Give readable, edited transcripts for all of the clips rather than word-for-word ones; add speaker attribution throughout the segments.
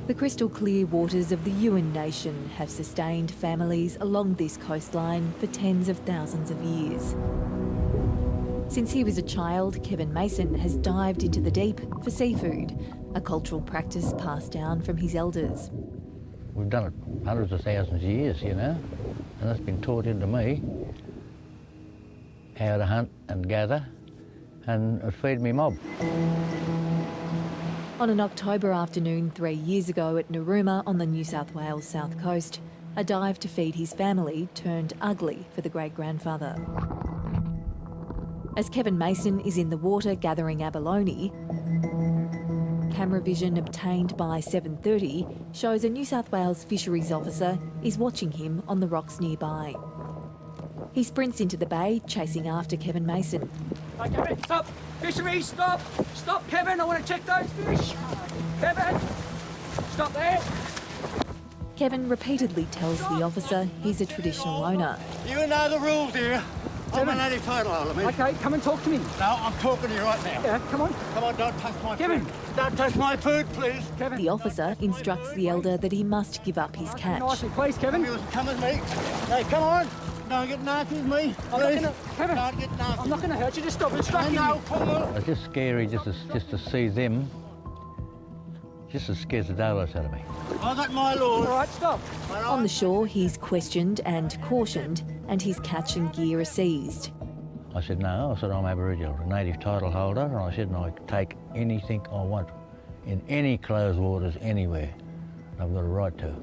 Speaker 1: The crystal clear waters of the Yuin Nation have sustained families along this coastline for tens of thousands of years. Since he was a child, Kevin Mason has dived into the deep for seafood, a cultural practice passed down from his elders.
Speaker 2: We've done it hundreds of thousands of years, you know, and it's been taught into me how to hunt and gather and feed me mob.
Speaker 1: On an October afternoon 3 years ago at Narooma on the New South Wales south coast, a dive to feed his family turned ugly for the great-grandfather. As Kevin Mason is in the water gathering abalone, camera vision obtained by 7:30 shows a New South Wales fisheries officer is watching him on the rocks nearby. He sprints into the bay, chasing after Kevin Mason.
Speaker 3: Hey, Kevin, stop! Fisheries, stop! Stop, Kevin, I want to check those fish! Kevin! Stop there!
Speaker 1: Kevin repeatedly tells the officer he's a traditional owner.
Speaker 4: You know the rules here. I'm a native title holder, mate.
Speaker 3: Okay, come and talk to me.
Speaker 4: No, I'm talking to you right now.
Speaker 3: Yeah, come on.
Speaker 4: Come on, don't touch my
Speaker 3: Kevin.
Speaker 4: food. Don't touch my food, please.
Speaker 3: Kevin.
Speaker 1: The officer instructs the elder that he must give up his catch.
Speaker 3: Nicely, please, Kevin.
Speaker 4: Come with me. Hey, come on. Don't get nasty with me, please.
Speaker 3: Kevin,
Speaker 4: don't get nasty.
Speaker 3: I'm not going to hurt you. Just stop instructing
Speaker 4: No,
Speaker 3: me.
Speaker 4: come on.
Speaker 2: It's just scary just to see them. Just as scares the daylights out of me.
Speaker 4: I got my laws.
Speaker 3: All right, stop.
Speaker 1: On the shore, he's questioned and cautioned, and his catch and gear are seized.
Speaker 2: I said, no, I said, I'm Aboriginal, a native title holder, and I said, I can take anything I want in any closed waters, anywhere. I've got a right to.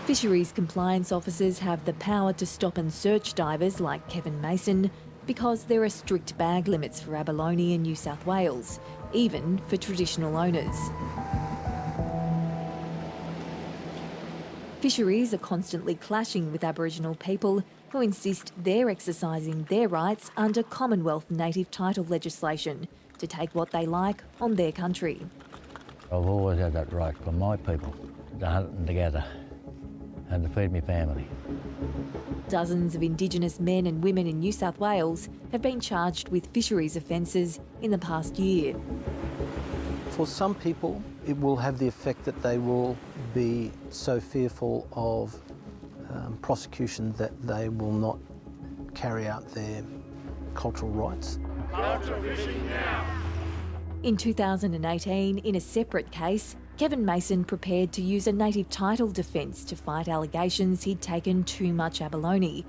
Speaker 1: Fisheries compliance officers have the power to stop and search divers like Kevin Mason because there are strict bag limits for abalone in New South Wales, even for traditional owners. Fisheries are constantly clashing with Aboriginal people who insist they're exercising their rights under Commonwealth native title legislation to take what they like on their country.
Speaker 2: I've always had that right for my people to hunt and to gather and to feed my family.
Speaker 1: Dozens of Indigenous men and women in New South Wales have been charged with fisheries offences in the past year.
Speaker 5: For some people, it will have the effect that they will be so fearful of prosecution that they will not carry out their cultural rights.
Speaker 6: Culture fishing now.
Speaker 1: In 2018, in a separate case, Kevin Mason prepared to use a native title defence to fight allegations he'd taken too much abalone.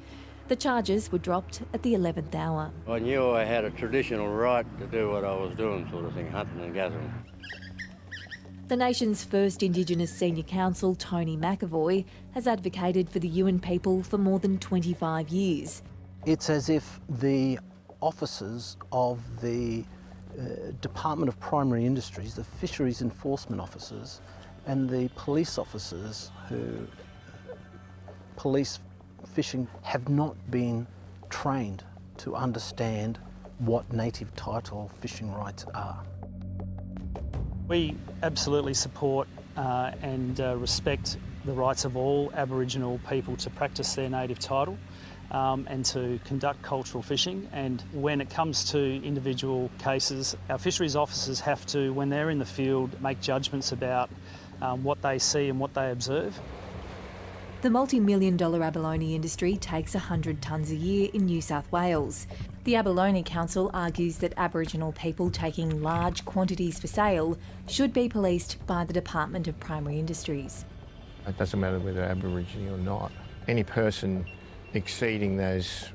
Speaker 1: The charges were dropped at the 11th hour.
Speaker 7: I knew I had a traditional right to do what I was doing, sort of thing, hunting and gathering.
Speaker 1: The nation's first Indigenous Senior Counsel, Tony McAvoy, has advocated for the Yuin people for more than 25 years.
Speaker 5: It's as if the officers of the Department of Primary Industries, the fisheries enforcement officers, and the police officers who police fishing have not been trained to understand what native title fishing rights are.
Speaker 8: We absolutely support and respect the rights of all Aboriginal people to practice their native title and to conduct cultural fishing. And when it comes to individual cases, our fisheries officers have to, when they're in the field, make judgments about what they see and what they observe.
Speaker 1: The multi-million-dollar abalone industry takes 100 tonnes a year in New South Wales. The Abalone Council argues that Aboriginal people taking large quantities for sale should be policed by the Department of Primary Industries.
Speaker 9: It doesn't matter whether they're Aboriginal or not. Any person exceeding those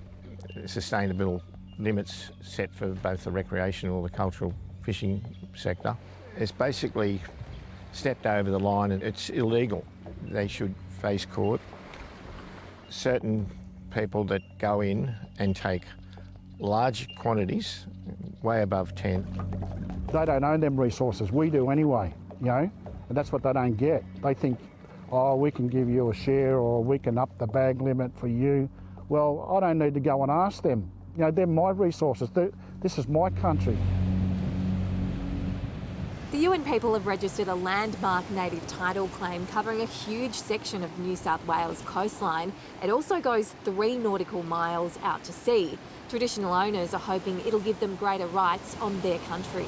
Speaker 9: sustainable limits set for both the recreational or the cultural fishing sector has basically stepped over the line and it's illegal. They should face court. Certain people that go in and take large quantities, way above 10.
Speaker 10: They don't own them resources, we do anyway, you know, and that's what they don't get. They think, oh, we can give you a share or we can up the bag limit for you. Well, I don't need to go and ask them. You know, they're my resources. This is my country.
Speaker 1: The Yuin people have registered a landmark native title claim covering a huge section of New South Wales coastline. It also goes 3 nautical miles out to sea. Traditional owners are hoping it'll give them greater rights on their country.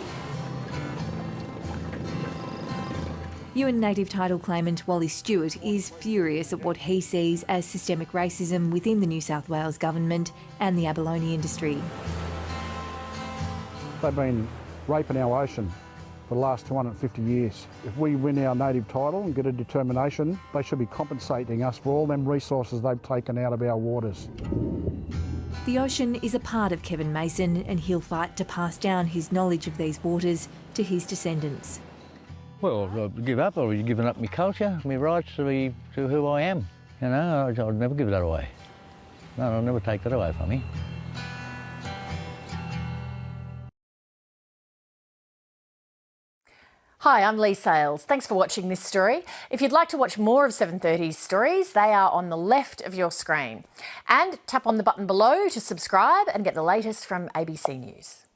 Speaker 1: Yuin native title claimant Wally Stewart is furious at what he sees as systemic racism within the New South Wales government and the abalone industry.
Speaker 10: They've been raping our ocean for the last 250 years. If we win our native title and get a determination, they should be compensating us for all them resources they've taken out of our waters.
Speaker 1: The ocean is a part of Kevin Mason, and he'll fight to pass down his knowledge of these waters to his descendants.
Speaker 2: Well, I've given up. I've given up my culture, my rights to who I am. You know, I'll never give that away. No, I'll never take that away from me.
Speaker 11: Hi, I'm Lee Sales. Thanks for watching this story. If you'd like to watch more of 730's stories, they are on the left of your screen. And tap on the button below to subscribe and get the latest from ABC News.